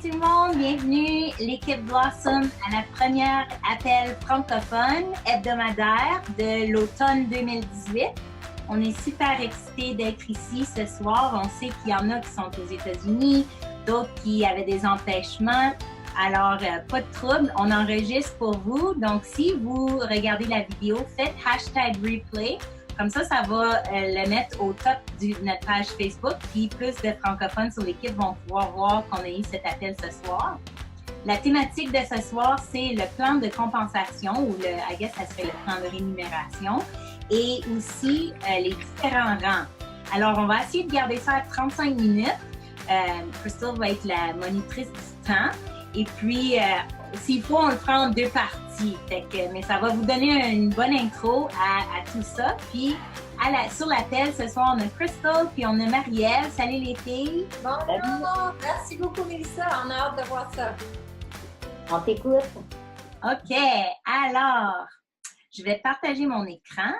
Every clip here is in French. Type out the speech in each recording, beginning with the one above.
tout le monde, bienvenue l'équipe Blossom à la première appel francophone hebdomadaire de l'automne 2018. On est super excités d'être ici ce soir. On sait qu'il y en a qui sont aux États-Unis, d'autres qui avaient des empêchements. Alors, pas de trouble, on enregistre pour vous. Donc, si vous regardez la vidéo, faites #replay. Comme ça va le mettre au top de notre page Facebook. Puis, plus de francophones sur l'équipe vont pouvoir voir qu'on a eu cet appel ce soir. La thématique de ce soir, c'est le plan de compensation ou I guess ça serait le plan de rémunération et aussi les différents rangs. Alors, on va essayer de garder ça à 35 minutes. Crystal va être la monitrice du temps. Et puis, s'il faut, on le fera en deux parties. Mais ça va vous donner une bonne intro à tout ça. Puis, sur l'appel, ce soir, on a Crystal, puis on a Marie-Ève. Salut les filles! Bonjour! Merci beaucoup, Mélissa. On a hâte de voir ça. On t'écoute. OK. Alors, je vais partager mon écran.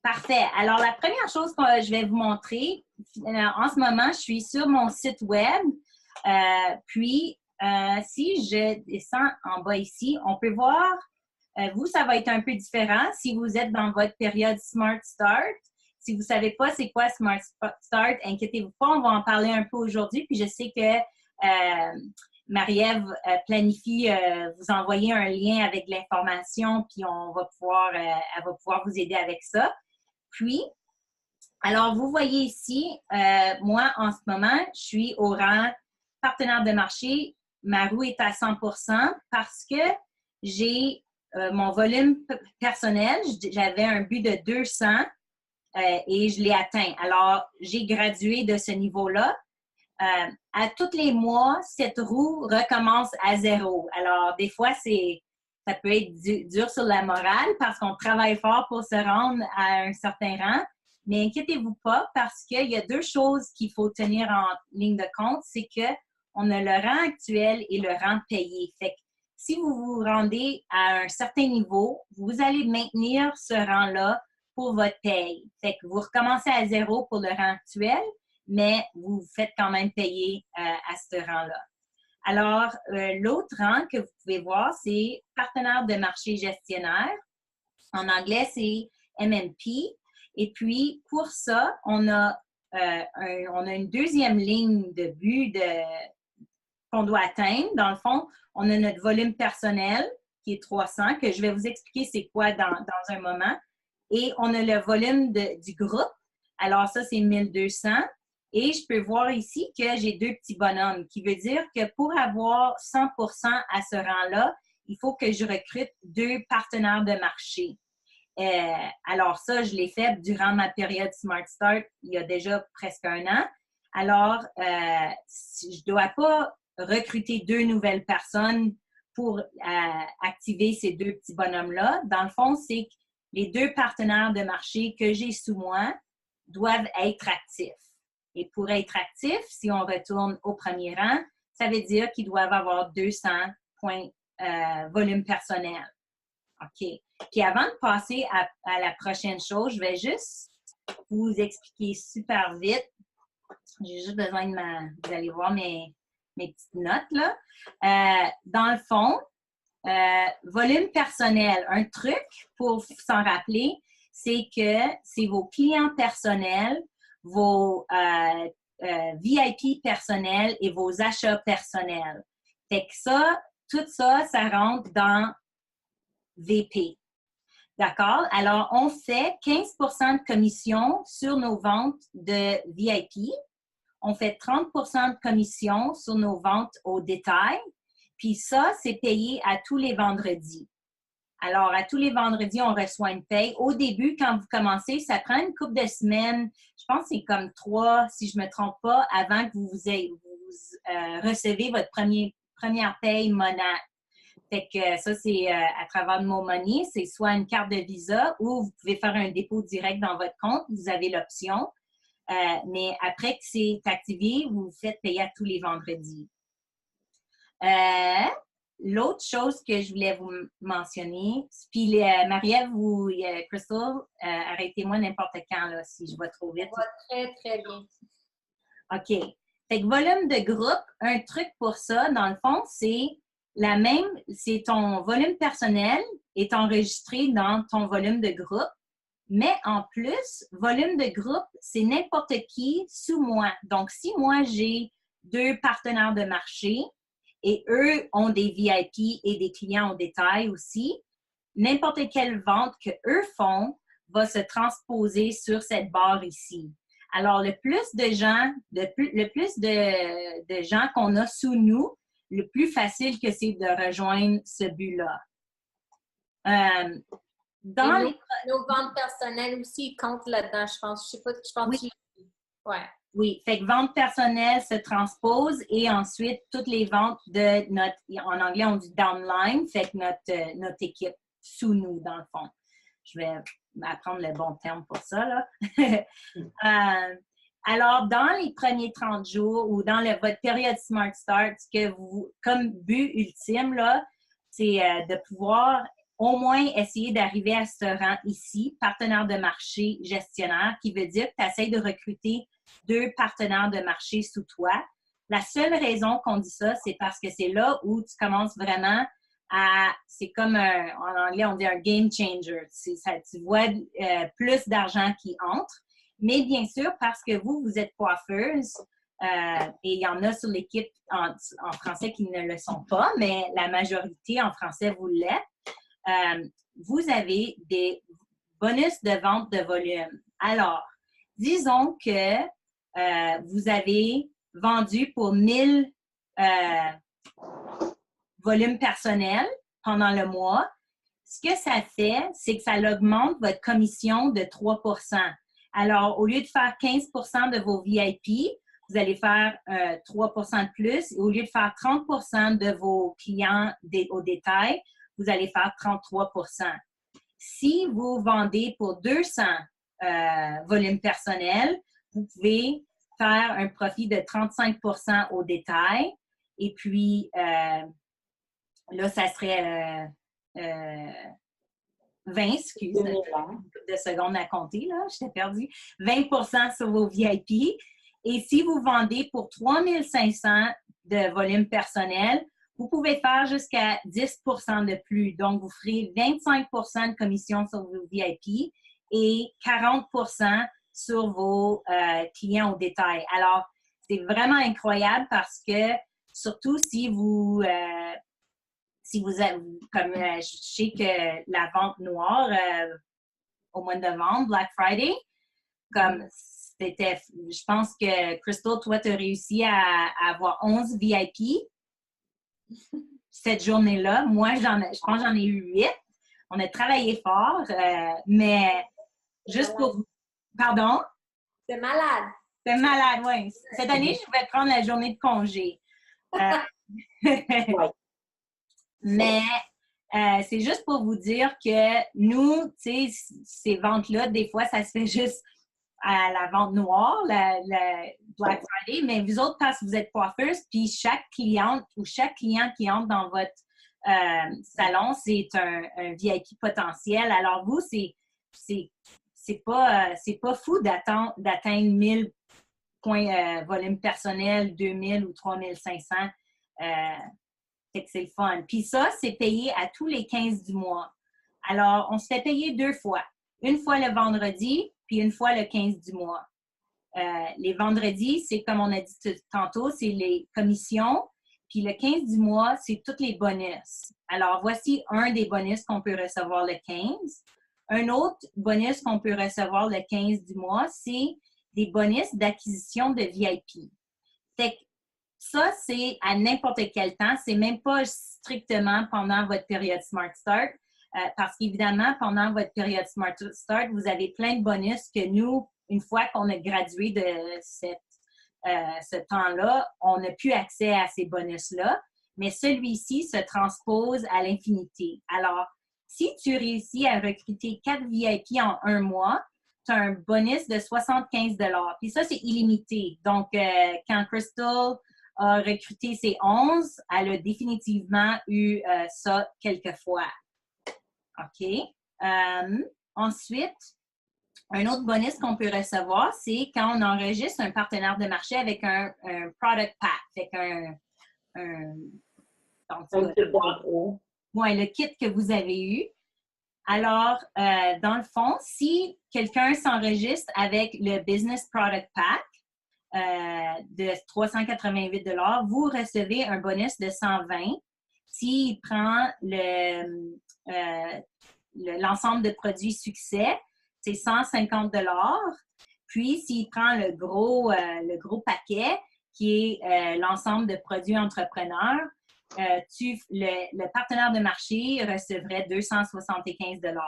Parfait. Alors, la première chose que je vais vous montrer, en ce moment, je suis sur mon site web. Si je descends en bas ici, on peut voir, vous, ça va être un peu différent si vous êtes dans votre période Smart Start. Si vous ne savez pas c'est quoi Smart Start, inquiétez-vous pas, on va en parler un peu aujourd'hui. Puis je sais que Marie-Ève planifie vous envoyer un lien avec l'information, puis elle va pouvoir vous aider avec ça. Puis, alors, vous voyez ici, moi, en ce moment, je suis au rang partenaire de marché. Ma roue est à 100% parce que j'ai mon volume personnel. J'avais un but de 200 et je l'ai atteint. Alors, j'ai gradué de ce niveau-là. À tous les mois, cette roue recommence à zéro. Alors, des fois, ça peut être dur sur la morale parce qu'on travaille fort pour se rendre à un certain rang. Mais inquiétez-vous pas parce qu'il y a deux choses qu'il faut tenir en ligne de compte. C'est qu'on a le rang actuel et le rang payé. Fait que si vous vous rendez à un certain niveau, vous allez maintenir ce rang-là pour votre paye. Fait que vous recommencez à zéro pour le rang actuel, mais vous vous faites quand même payer à ce rang-là. Alors, l'autre rang que vous pouvez voir, c'est partenaire de marché gestionnaire. En anglais, c'est MMP. Et puis, pour ça, on a une deuxième ligne de but qu'on doit atteindre. Dans le fond, on a notre volume personnel qui est 300, que je vais vous expliquer c'est quoi dans un moment. Et on a le volume du groupe. Alors, ça, c'est 1200. Et je peux voir ici que j'ai deux petits bonhommes, qui veut dire que pour avoir 100% à ce rang-là, il faut que je recrute deux partenaires de marché. Alors ça, je l'ai fait durant ma période Smart Start il y a déjà presque un an. Alors, je ne dois pas recruter deux nouvelles personnes pour activer ces deux petits bonhommes-là. Dans le fond, c'est que les deux partenaires de marché que j'ai sous moi doivent être actifs. Et pour être actifs, si on retourne au premier rang, ça veut dire qu'ils doivent avoir 200 points volume personnel. OK. Puis avant de passer à la prochaine chose, je vais juste vous expliquer super vite. J'ai juste besoin vous allez voir mes petites notes là. Dans le fond, volume personnel, un truc pour s'en rappeler, c'est que c'est vos clients personnels, vos VIP personnels et vos achats personnels. Fait que ça, tout ça, ça rentre dans VP. D'accord? Alors, on fait 15% de commission sur nos ventes de VIP. On fait 30% de commission sur nos ventes au détail. Puis ça, c'est payé à tous les vendredis. Alors, à tous les vendredis, on reçoit une paye. Au début, quand vous commencez, ça prend une couple de semaines. Je pense que c'est comme 3, si je ne me trompe pas, avant que vous recevez votre première paye Monat. Fait que ça, c'est à travers de MoMoney. C'est soit une carte de Visa ou vous pouvez faire un dépôt direct dans votre compte. Vous avez l'option. Mais après que c'est activé, vous vous faites payer à tous les vendredis. L'autre chose que je voulais vous mentionner, puis Marie-Ève ou Crystal, arrêtez-moi n'importe quand là, si je vais trop vite. Ça va très, très bien. OK. Fait que volume de groupe, un truc pour ça, dans le fond, c'est ton volume personnel est enregistré dans ton volume de groupe, mais en plus, volume de groupe, c'est n'importe qui sous moi. Donc, si moi, j'ai 2 partenaires de marché et eux ont des VIP et des clients au détail aussi, n'importe quelle vente qu'eux font va se transposer sur cette barre ici. Alors, le plus de gens qu'on a sous nous, le plus facile que c'est de rejoindre ce but-là. Nos ventes personnelles aussi comptent là-dedans, je pense. Je sais pas, je pense oui. Ouais. Oui, fait que vente personnelle se transpose et ensuite toutes les ventes de notre, en anglais on dit downline, fait que notre équipe sous nous dans le fond. Je vais apprendre le bon terme pour ça, là. Alors, dans les premiers 30 jours ou dans votre période Smart Start, comme but ultime, là, c'est de pouvoir au moins essayer d'arriver à ce rang ici, partenaire de marché gestionnaire, qui veut dire que tu essaies de recruter 2 partenaires de marché sous toi. La seule raison qu'on dit ça, c'est parce que c'est là où tu commences vraiment c'est comme en anglais, on dit un game changer. Tu vois plus d'argent qui entre. Mais bien sûr, parce que vous êtes coiffeuse, et il y en a sur l'équipe en français qui ne le sont pas, mais la majorité en français, vous l'êtes. Vous avez des bonus de vente de volume. Alors, disons que vous avez vendu pour 1000 volumes personnels pendant le mois. Ce que ça fait, c'est que ça augmente votre commission de 3 %. Alors, au lieu de faire 15 % de vos VIP, vous allez faire 3 % de plus. Et au lieu de faire 30 % de vos clients au détail, vous allez faire 33 %. Si vous vendez pour 200 volumes personnels, vous pouvez faire un profit de 35 % au détail. Et puis, là, ça serait 20, excuse, de secondes à compter, là, je t'ai perdu. 20 % sur vos VIP. Et si vous vendez pour 3500 de volume personnel, vous pouvez faire jusqu'à 10 % de plus. Donc, vous ferez 25 % de commission sur vos VIP et 40 % sur vos clients au détail. Alors, c'est vraiment incroyable parce que, surtout si vous avez, comme je sais que la vente noire au mois de novembre, Black Friday, comme c'était, je pense que Crystal, toi, tu as réussi à avoir 11 VIP cette journée-là. Moi, je pense que j'en ai eu 8. On a travaillé fort, mais juste pour... Pardon? C'est malade. C'est malade, oui. Cette année, je pouvais prendre la journée de congé. Mais c'est juste pour vous dire que nous, tu sais, ces ventes-là, des fois, ça se fait juste à la vente noire, la Black Friday, mais vous autres, parce que vous êtes coiffeuse, puis chaque cliente ou chaque client qui entre dans votre salon, c'est un VIP potentiel. Alors vous, c'est pas fou d'atteindre 1000 points volume personnel, 2000 ou 3500. Fait que c'est le fun. Puis ça, c'est payé à tous les 15 du mois. Alors, on se fait payer 2 fois. Une fois le vendredi, puis une fois le 15 du mois. Les vendredis, c'est comme on a dit tantôt, c'est les commissions. Puis le 15 du mois, c'est tous les bonus. Alors, voici un des bonus qu'on peut recevoir le 15. Un autre bonus qu'on peut recevoir le 15 du mois, c'est des bonus d'acquisition de VIP. Fait que ça, c'est à n'importe quel temps. C'est même pas strictement pendant votre période Smart Start. Parce qu'évidemment, pendant votre période Smart Start, vous avez plein de bonus que nous, une fois qu'on a gradué de ce temps-là, on n'a plus accès à ces bonus-là. Mais celui-ci se transpose à l'infinité. Alors, si tu réussis à recruter 4 VIP en un mois, tu as un bonus de 75 $. Puis ça, c'est illimité. Donc, quand Crystal a recruté ses 11, elle a définitivement eu ça quelques fois. OK. Ensuite, Un autre bonus qu'on peut recevoir, c'est quand on enregistre un partenaire de marché avec un product pack, fait le kit que vous avez eu. Alors, dans le fond, si quelqu'un s'enregistre avec le Business Product Pack de 388 $, vous recevez un bonus de 120. S'il prend l'ensemble de produits succès, c'est 150 $. Puis, s'il prend le gros paquet, qui est l'ensemble de produits entrepreneurs, le partenaire de marché recevrait 275 $.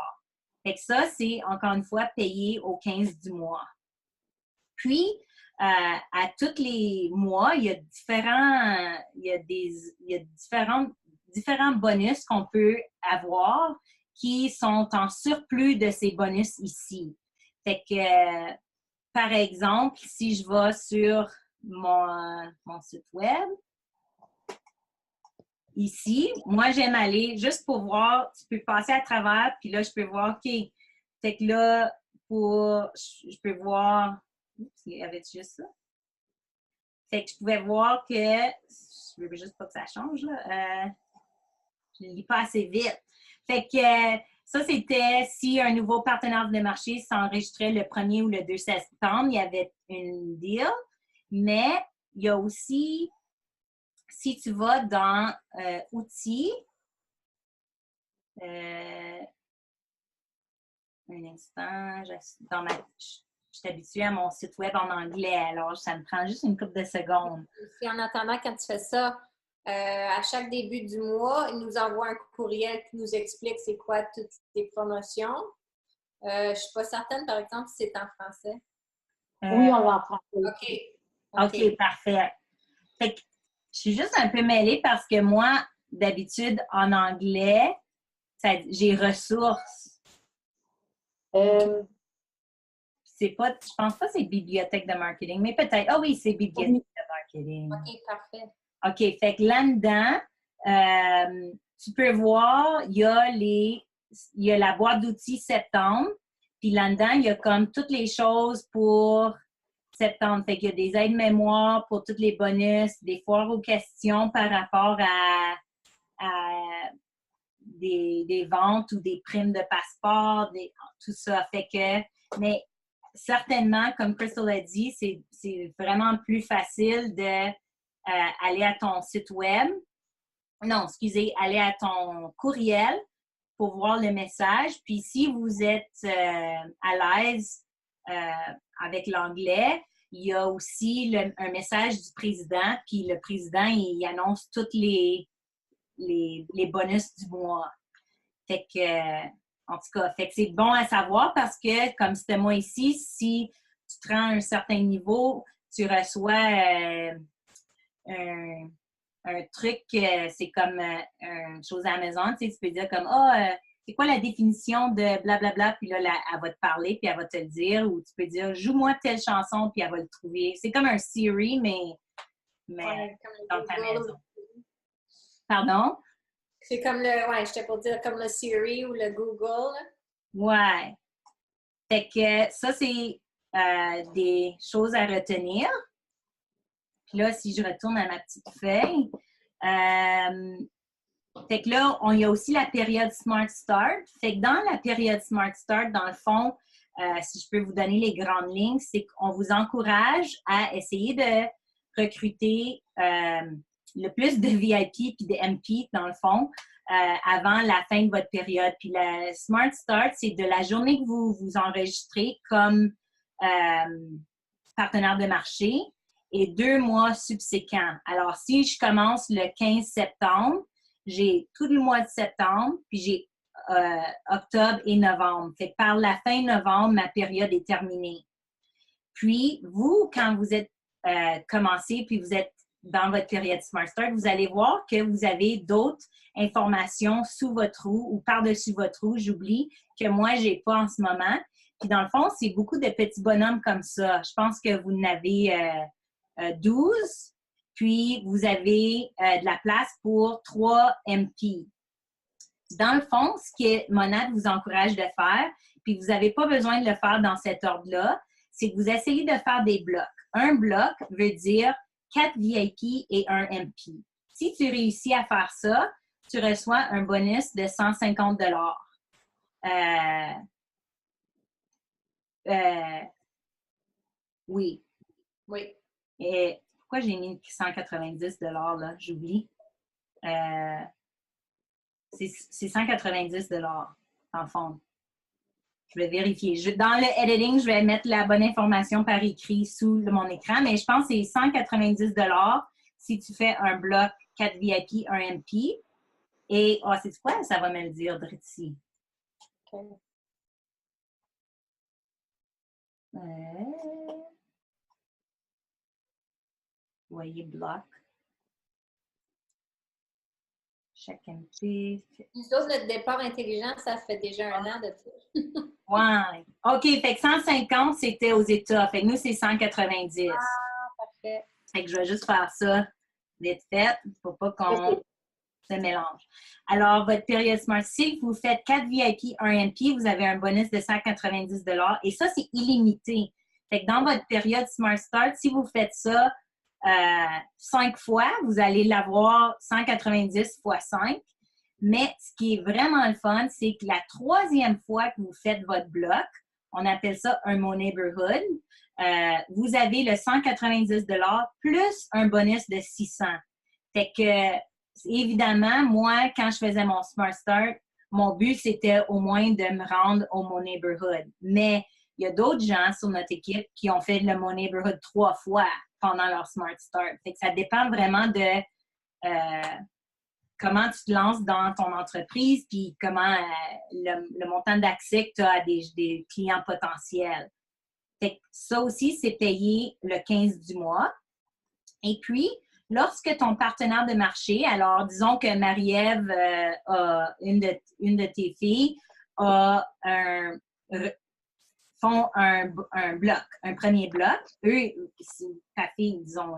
Fait que ça, c'est encore une fois payé au 15 du mois. Puis, à tous les mois, il y a différents bonus qu'on peut avoir qui sont en surplus de ces bonus ici. Fait que, par exemple, si je vais sur mon site web, ici, moi, j'aime aller juste pour voir, tu peux passer à travers, puis là, je peux voir, OK, fait que là, je peux voir, il y avait juste ça? Fait que je pouvais voir que, je veux juste pas que ça change, là, je ne lis pas assez vite. Fait que ça, c'était si un nouveau partenaire de marché s'enregistrait le 1er ou le 2 septembre, il y avait une deal, mais il y a aussi, si tu vas dans Outils, un instant, je suis habituée à mon site web en anglais, alors ça me prend juste une couple de secondes. Et en attendant, quand tu fais ça, à chaque début du mois, il nous envoie un courriel qui nous explique c'est quoi toutes les promotions. Je ne suis pas certaine, par exemple, si c'est en français. Oui, on va en français. OK, parfait. Fait que je suis juste un peu mêlée parce que moi, d'habitude, en anglais, j'ai ressources. Je pense pas que c'est bibliothèque de marketing, mais peut-être. Ah oui, c'est bibliothèque de marketing. OK, parfait. OK, fait que là-dedans, tu peux voir, il y a la boîte d'outils septembre, puis là-dedans, il y a comme toutes les choses pour septembre. Fait qu'il y a des aides-mémoires pour tous les bonus, des foires aux questions par rapport à des ventes ou des primes de passeport, tout ça. Fait que, mais certainement, comme Crystal a dit, c'est vraiment plus facile de aller à ton site web. Non, excusez, aller à ton courriel pour voir le message. Puis si vous êtes à l'aise avec l'anglais, il y a aussi un message du président. Puis le président, il annonce tous les bonus du mois. Fait que, en tout cas, fait que c'est bon à savoir parce que, comme c'était moi ici, si tu te rends à un certain niveau, tu reçois un truc, c'est comme une chose à la maison, tu sais, tu peux dire comme, c'est quoi la définition de blablabla, puis là, elle va te parler, puis elle va te le dire, ou tu peux dire, joue-moi telle chanson, puis elle va le trouver. C'est comme un Siri, mais dans ta maison. Pardon? C'est comme j'étais pour dire comme le Siri ou le Google. Ouais. Fait que ça, c'est des choses à retenir. Puis là, si je retourne à ma petite feuille, fait que là, il y a aussi la période Smart Start. Fait que dans la période Smart Start, dans le fond, si je peux vous donner les grandes lignes, c'est qu'on vous encourage à essayer de recruter le plus de VIP puis de MP, dans le fond, avant la fin de votre période. Puis la Smart Start, c'est de la journée que vous vous enregistrez comme partenaire de marché et 2 mois subséquents. Alors, si je commence le 15 septembre, j'ai tout le mois de septembre, puis j'ai octobre et novembre. Fait que par la fin novembre, ma période est terminée. Puis, vous, quand vous êtes commencé, puis vous êtes dans votre période Smart Start, vous allez voir que vous avez d'autres informations sous votre roue ou par-dessus votre roue, j'oublie, que moi, je n'ai pas en ce moment. Puis, dans le fond, c'est beaucoup de petits bonhommes comme ça. Je pense que vous en avez 12. Puis, vous avez de la place pour 3 MP. Dans le fond, ce que Monade vous encourage de faire, puis vous n'avez pas besoin de le faire dans cet ordre-là, c'est que vous essayez de faire des blocs. Un bloc veut dire 4 VIP et 1 MP. Si tu réussis à faire ça, tu reçois un bonus de 150 oui. Oui. Et pourquoi j'ai mis 190 là? J'oublie. C'est 190 dans le fond. Je vais vérifier. Dans le editing, je vais mettre la bonne information par écrit sous mon écran, mais je pense que c'est 190 si tu fais un bloc 4 VIP, 1 MP. Et, c'est quoi? Ça va me le dire ici. Okay. Voyez bloc. Chaque MP. Nous autres, notre départ intelligent, ça fait déjà 1 an de tout. Ouais. OK, fait que 150, c'était aux États. Fait que nous, c'est 190. Ah, parfait. Fait que je vais juste faire ça vite fait. Il ne faut pas qu'on se mélange. Alors, votre période Smart, si vous faites 4 VIP, 1 MP, vous avez un bonus de 190 et ça, c'est illimité. Fait que dans votre période Smart Start, si vous faites ça 5 fois, vous allez l'avoir 190 fois 5. Mais ce qui est vraiment le fun, c'est que la 3e fois que vous faites votre bloc, on appelle ça un Mon Neighborhood, vous avez le 190 plus un bonus de 600. Fait que, évidemment, moi, quand je faisais mon Smart Start, mon but, c'était au moins de me rendre au Mon Neighborhood. Mais il y a d'autres gens sur notre équipe qui ont fait le Mon Neighborhood 3 fois pendant leur Smart Start. Fait que ça dépend vraiment de comment tu te lances dans ton entreprise puis comment le montant d'accès que tu as à des clients potentiels. Fait que ça aussi, c'est payé le 15 du mois. Et puis, lorsque ton partenaire de marché, alors disons que Marie-Ève, une de tes filles, font un bloc, un premier bloc. Eux, ta fille, disons,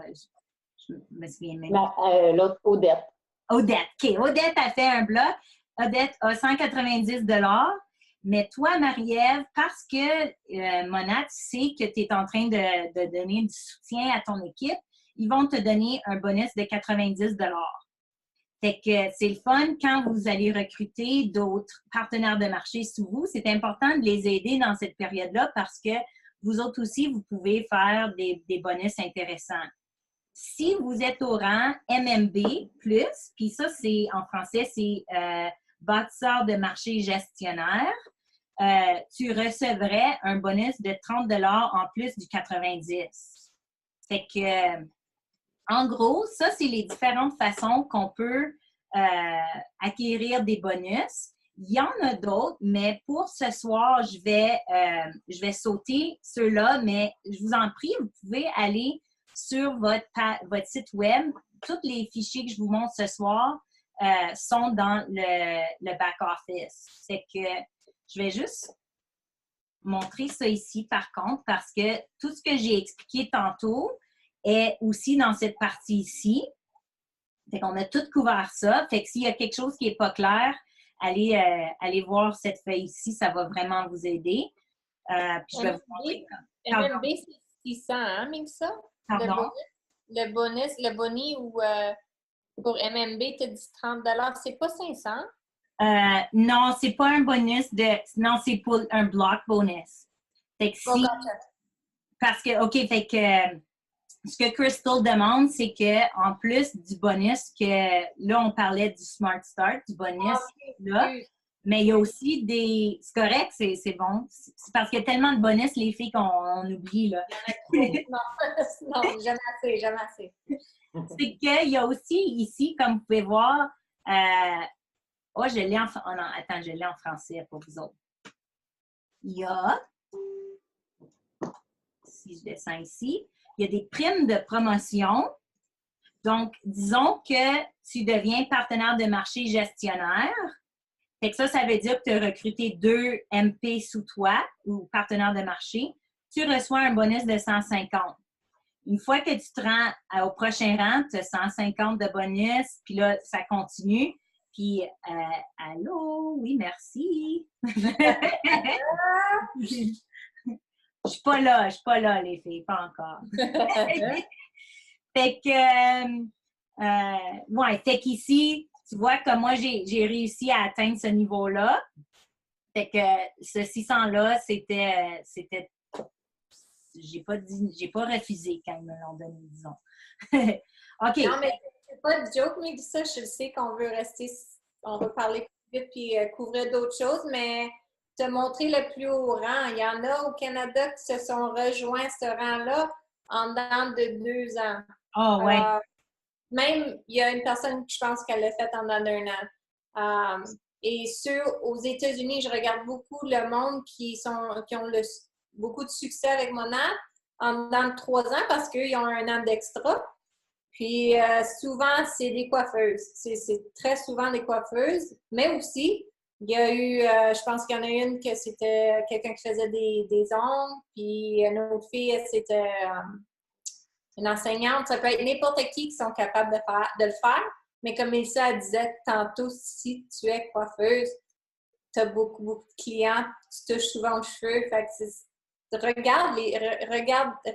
je me souviens même. L'autre, Odette. Odette, OK. Odette a fait un bloc. Odette a 190 mais toi, Marie-Ève, parce que, Mona, tu sais que tu es en train de donner du soutien à ton équipe, ils vont te donner un bonus de 90 Fait que c'est le fun quand vous allez recruter d'autres partenaires de marché sous vous. C'est important de les aider dans cette période-là parce que vous autres aussi, vous pouvez faire des bonus intéressants. Si vous êtes au rang MMB+, puis ça, c'est en français, c'est bâtisseur de marché gestionnaire, tu recevrais un bonus de 30 en plus du 90. Fait que, en gros, ça, c'est les différentes façons qu'on peut acquérir des bonus. Il y en a d'autres, mais pour ce soir, je vais sauter ceux-là, mais je vous en prie, vous pouvez aller sur votre site web. Tous les fichiers que je vous montre ce soir sont dans le back-office. C'est que je vais juste montrer ça ici, par contre, parce que tout ce que j'ai expliqué tantôt est aussi dans cette partie ici. Fait qu'on a tout couvert ça. Fait que s'il y a quelque chose qui n'est pas clair, allez voir cette feuille ici, ça va vraiment vous aider. Puis je vais vous montrer. MMB, c'est 600, hein, même ça? Pardon? Le boni ou pour MMB, tu as dit 30 $, c'est pas 500? Non, c'est pas un bonus non, c'est pour un block bonus. Fait que si... Parce que, OK, fait que ce que Crystal demande, c'est qu'en plus du bonus que là, on parlait du Smart Start, du bonus là, mais il y a aussi des... C'est correct, c'est bon. C'est parce qu'il y a tellement de bonus, les filles, qu'on oublie, là. Non, jamais assez, jamais assez. C'est qu'il y a aussi ici, comme vous pouvez voir, je l'ai en français pour vous autres. Il y a, si je descends ici, il y a des primes de promotion. Donc, disons que tu deviens partenaire de marché gestionnaire. Fait que ça veut dire que tu as recruté 2 MP sous toi ou partenaire de marché. Tu reçois un bonus de 150. Une fois que tu te rends au prochain rang, tu as 150 de bonus, puis là, ça continue. Puis, allô? Oui, merci. Je suis pas là, les filles, pas encore. Fait que, ouais, fait qu'ici, tu vois que moi, j'ai réussi à atteindre ce niveau-là. Fait que ce 600-là, c'était, j'ai pas refusé quand ils me l'ont donné, disons. OK. Non, mais c'est pas de joke, Mélissa. Je sais qu'on veut rester, on veut parler plus vite puis couvrir d'autres choses, mais te montrer le plus haut rang. Il y en a au Canada qui se sont rejoints ce rang-là en dedans de 2 ans. Oh, ouais. Même, il y a une personne que je pense qu'elle l'a fait en dedans d'1 an. Et aux États-Unis, je regarde beaucoup le monde qui ont beaucoup de succès avec mon app en dedans de 3 ans parce qu'ils ont un an d'extra. Puis souvent, c'est des coiffeuses. C'est très souvent des coiffeuses, mais aussi, il y a eu, je pense qu'il y en a une que c'était quelqu'un qui faisait des ongles, puis une autre fille, c'était une enseignante. Ça peut être n'importe qui sont capables de le faire, mais comme Mélissa disait tantôt, si tu es coiffeuse, tu as beaucoup, beaucoup de clients, tu touches souvent aux cheveux, fait que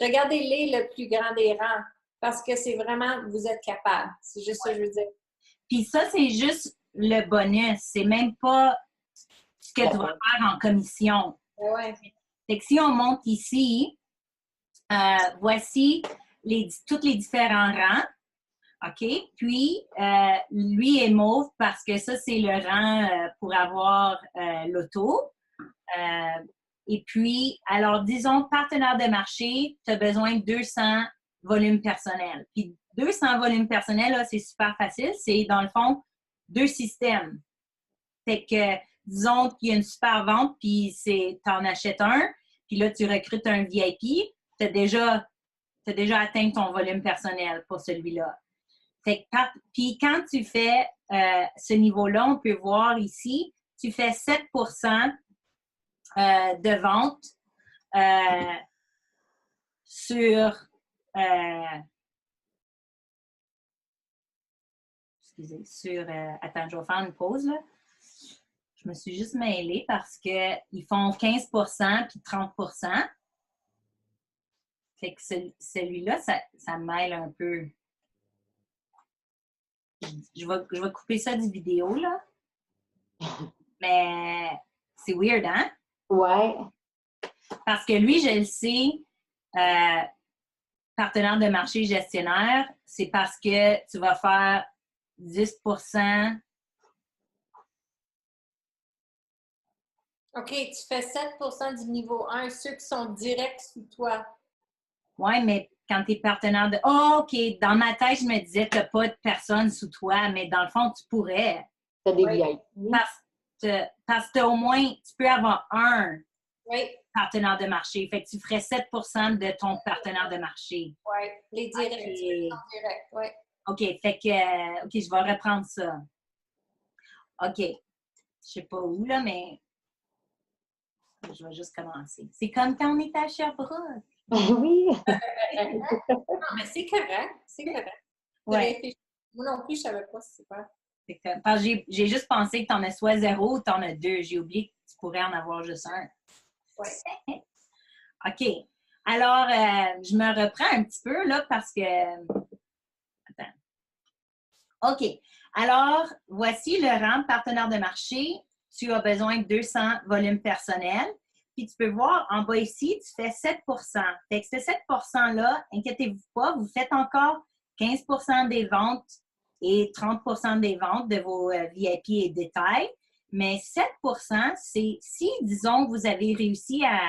regardez-les le plus grand des rangs. Parce que c'est vraiment, vous êtes capable. C'est juste ça que je veux dire. Puis ça, c'est juste le bonus. C'est même pas ce que tu vas faire en commission. Ouais. Fait que si on monte ici, voici tous les différents rangs. OK? Puis, lui est mauve parce que ça, c'est le rang pour avoir l'auto. Et puis, alors, disons, partenaire de marché, tu as besoin de 200 volumes personnels. Puis 200 volumes personnels, là, c'est super facile. C'est, dans le fond, 2 systèmes. Fait que, disons qu'il y a une super vente, puis tu en achètes un, puis là, tu recrutes un VIP, tu as déjà atteint ton volume personnel pour celui-là. Fait que, puis quand tu fais ce niveau-là, on peut voir ici, tu fais 7 de vente sur attends, je vais faire une pause là. Je me suis juste mêlée parce qu'ils font 15 puis 30 Fait que celui-là, ça mêle un peu. Je vais couper ça du vidéo, là. Mais c'est weird, hein? Ouais. Parce que lui, je le sais, partenaire de marché gestionnaire, c'est parce que tu vas faire 10 OK, tu fais 7 du niveau 1, ceux qui sont directs sous toi. Oui, mais quand tu es partenaire de... Oh, OK, dans ma tête, je me disais, tu n'as pas de personne sous toi, mais dans le fond, tu pourrais. Tu as des VIP. Parce que au moins, tu peux avoir un partenaire de marché. Fait que tu ferais 7 de ton partenaire de marché. Oui, les directs. Okay. Oui. OK, fait que... OK, je vais reprendre ça. OK. Je sais pas où, là, mais... Je vais juste commencer. C'est comme quand on est à Sherbrooke. Oui. Non, mais c'est correct. C'est correct. Ouais. Moi non plus, je ne savais pas si c'est quoi. Parce que j'ai juste pensé que tu en as soit 0 ou tu en as 2. J'ai oublié que tu pourrais en avoir juste un. Oui. OK. Alors, je me reprends un petit peu là parce que... Attends. OK. Alors, voici le rang partenaire de marché. Tu as besoin de 200 volumes personnels. Puis tu peux voir en bas ici, tu fais 7 Fait que ce 7 %-là, inquiétez-vous pas, vous faites encore 15 des ventes et 30 des ventes de vos VIP et détails. Mais 7 c'est si, disons, vous avez réussi à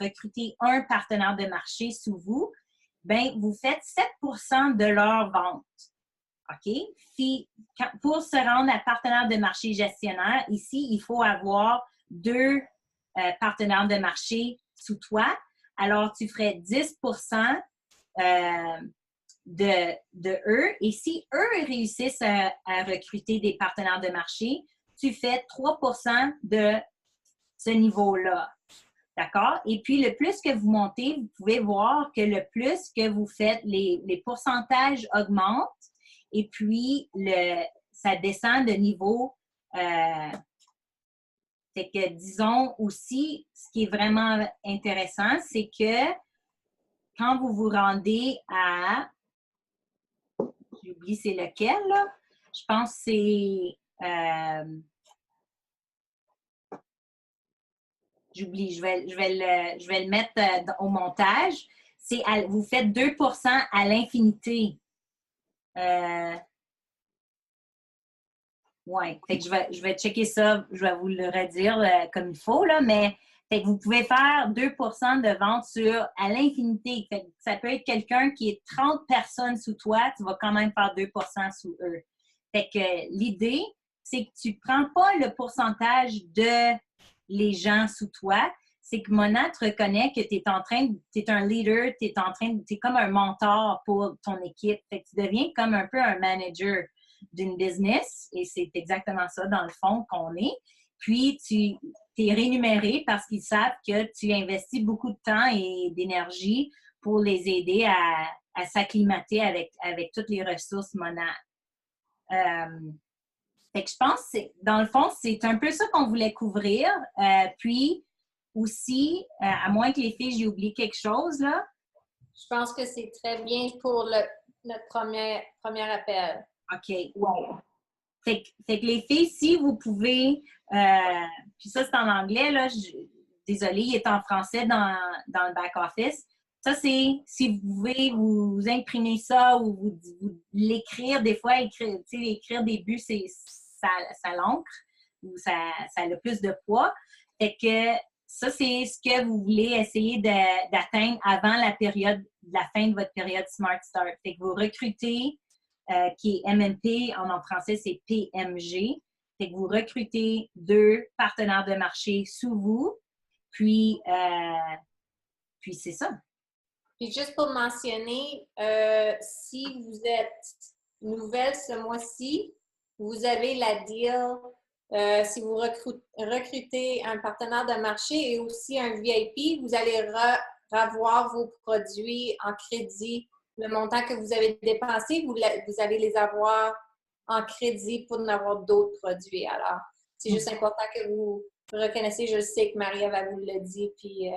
recruter un partenaire de marché sous vous, bien, vous faites 7 de leur vente. OK? Puis, pour se rendre à partenaire de marché gestionnaire, ici, il faut avoir 2 partenaires de marché sous toi. Alors, tu ferais 10 de eux. Et si eux réussissent à recruter des partenaires de marché, tu fais 3 de ce niveau-là. D'accord? Et puis, le plus que vous montez, vous pouvez voir que le plus que vous faites, les pourcentages augmentent et puis ça descend de niveau Fait que, disons aussi, ce qui est vraiment intéressant, c'est que quand vous vous rendez à, j'oublie c'est lequel, là, je pense que c'est, j'oublie, je vais le mettre au montage. Vous faites 2% à l'infinité. Oui, fait que je vais checker ça, je vais vous le redire comme il faut, là, mais fait que vous pouvez faire 2% de vente à l'infinité. Fait que ça peut être quelqu'un qui est 30 personnes sous toi, tu vas quand même faire 2% sous eux. Fait que l'idée, c'est que tu ne prends pas le pourcentage de les gens sous toi, c'est que Mona te reconnaît que tu es un leader, tu es comme un mentor pour ton équipe. Fait que tu deviens comme un peu un manager d'une business, et c'est exactement ça, dans le fond, qu'on est. Puis, tu es rémunéré parce qu'ils savent que tu investis beaucoup de temps et d'énergie pour les aider à s'acclimater avec toutes les ressources Mona. Fait que je pense que, dans le fond, c'est un peu ça qu'on voulait couvrir. Puis, aussi, à moins que les filles, j'ai oublié quelque chose, là. Je pense que c'est très bien pour notre premier appel. OK. Ouais. Fait que les filles, si vous pouvez, puis ça c'est en anglais, là, désolée, il est en français dans le back-office. Ça, c'est si vous pouvez vous imprimer ça ou vous l'écrire, des fois, écrire des buts, ça l'encre ou ça a le plus de poids. Fait que ça, c'est ce que vous voulez essayer d'atteindre avant la fin de votre période Smart Start. Fait que vous recrutez qui est MMP, en français, c'est PMG. Fait que vous recrutez 2 partenaires de marché sous vous, puis c'est ça. Puis juste pour mentionner, si vous êtes nouvelle ce mois-ci, vous avez la deal. Si vous recrutez un partenaire de marché et aussi un VIP, vous allez revoir vos produits en crédit. Le montant que vous avez dépensé, vous allez les avoir en crédit pour en avoir d'autres produits. Alors, c'est juste important que vous reconnaissiez. Je sais que Marie-Ève vous le dit, puis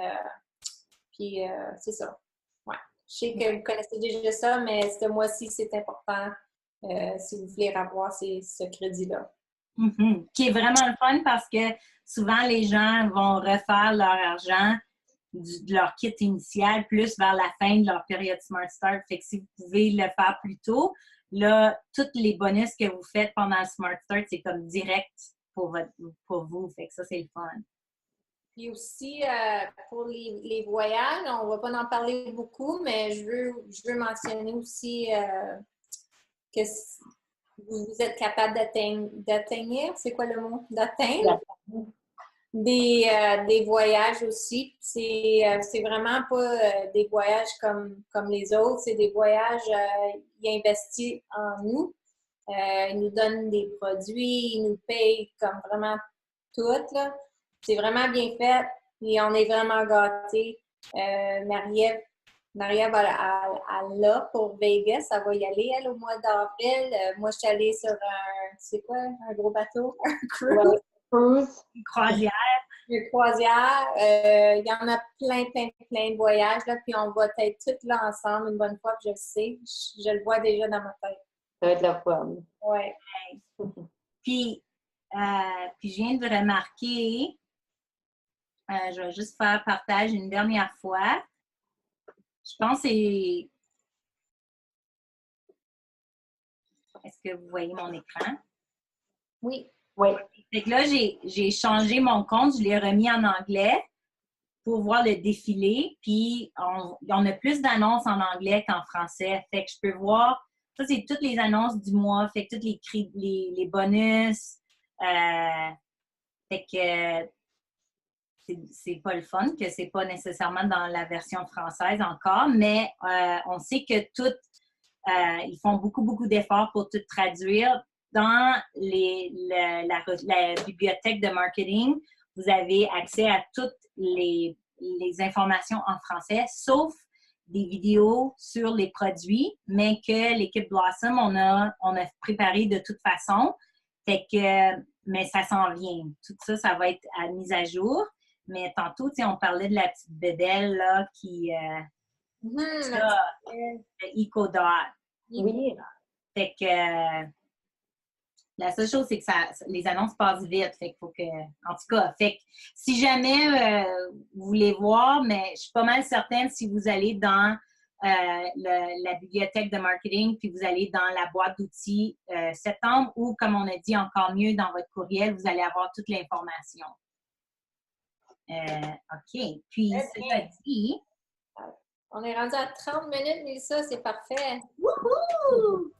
c'est ça. Ouais. Je sais que vous connaissez déjà ça, mais ce mois-ci, c'est important si vous voulez avoir ce crédit-là. Mm-hmm. Qui est vraiment le fun parce que souvent, les gens vont refaire leur argent de leur kit initial plus vers la fin de leur période Smart Start. Fait que si vous pouvez le faire plus tôt, là, tous les bonus que vous faites pendant le Smart Start, c'est comme direct pour vous. Fait que ça, c'est le fun. Puis aussi, pour les voyages, on ne va pas en parler beaucoup, mais je veux mentionner aussi que vous êtes capable d'atteindre, c'est quoi le mot? D'atteindre des voyages aussi. C'est vraiment pas des voyages comme les autres, c'est des voyages, ils investissent en nous. Ils nous donnent des produits, ils nous payent comme vraiment tout, là. C'est vraiment bien fait et on est vraiment gâtés. Marie-Ève, elle l'a pour Vegas. Elle va y aller, elle, au mois d'avril. Moi, je suis allée sur un gros bateau? Un cruise? Ouais, cruise. Une croisière. Une croisière. Il y en a plein de voyages, là, puis on va être toutes là ensemble une bonne fois, puis je le sais. Je le vois déjà dans ma tête. Ça va être la fun. Ouais. Puis je viens de remarquer, je vais juste faire partage une dernière fois. Je pense que c'est... Est-ce que vous voyez mon écran? Oui. Oui. Fait que là, j'ai changé mon compte, je l'ai remis en anglais pour voir le défilé. Puis, on a plus d'annonces en anglais qu'en français. Fait que je peux voir... Ça, c'est toutes les annonces du mois. Fait que tous les bonus. Fait que c'est pas le fun, que c'est pas nécessairement dans la version française encore, mais on sait que ils font beaucoup d'efforts pour tout traduire. Dans la bibliothèque de marketing, vous avez accès à toutes les informations en français, sauf des vidéos sur les produits, mais que l'équipe Blossom, on a préparé de toute façon. Fait que mais ça s'en vient. Tout ça, ça va être mis à jour. Mais tantôt, tu sais, on parlait de la petite bébelle là, qui... ça, le EcoDot. Oui. Fait que la seule chose, c'est que les annonces passent vite. Fait qu'il faut que... En tout cas, fait que si jamais vous voulez voir, mais je suis pas mal certaine si vous allez dans la bibliothèque de marketing, puis vous allez dans la boîte d'outils septembre, ou comme on a dit encore mieux dans votre courriel, vous allez avoir toute l'information. OK. Puis, cela dit... On est rendu à 30 minutes, Mélissa, c'est parfait. Wouhou!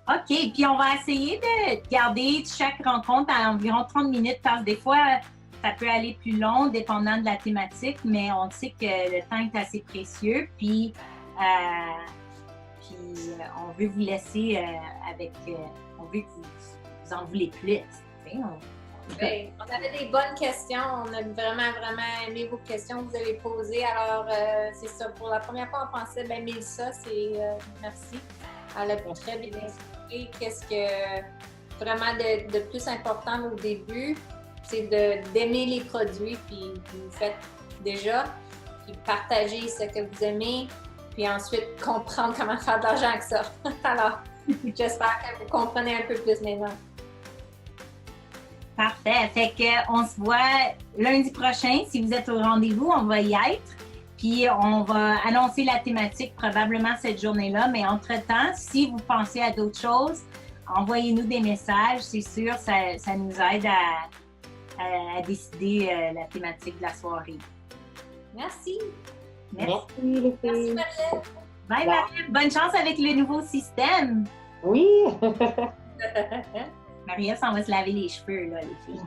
OK. Puis, on va essayer de garder chaque rencontre à environ 30 minutes, parce que des fois, ça peut aller plus long, dépendant de la thématique, mais on sait que le temps est assez précieux. Puis on veut vous laisser avec... on veut que vous en voulez plus. Oui, on avait des bonnes questions. On a vraiment, vraiment aimé vos questions que vous avez posées. Alors, c'est ça. Pour la première fois, on pensait, bien, Mélissa, c'est... merci. Elle a très bien expliqué qu'est-ce que... Vraiment, de plus important au début, c'est d'aimer les produits, puis vous faites déjà, puis partager ce que vous aimez, puis ensuite comprendre comment faire de l'argent avec ça. Alors, j'espère que vous comprenez un peu plus maintenant. Parfait. Fait qu'on se voit lundi prochain. Si vous êtes au rendez-vous, on va y être. Puis on va annoncer la thématique probablement cette journée-là. Mais entre-temps, si vous pensez à d'autres choses, envoyez-nous des messages. C'est sûr, ça nous aide à décider la thématique de la soirée. Merci. Merci. Merci, Marie-Ève. Bye, Marie-Ève. Bonne chance avec le nouveau système. Oui. Marie-Ève s'en va se laver les cheveux, là, les filles.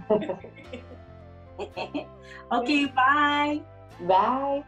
OK, bye. Bye.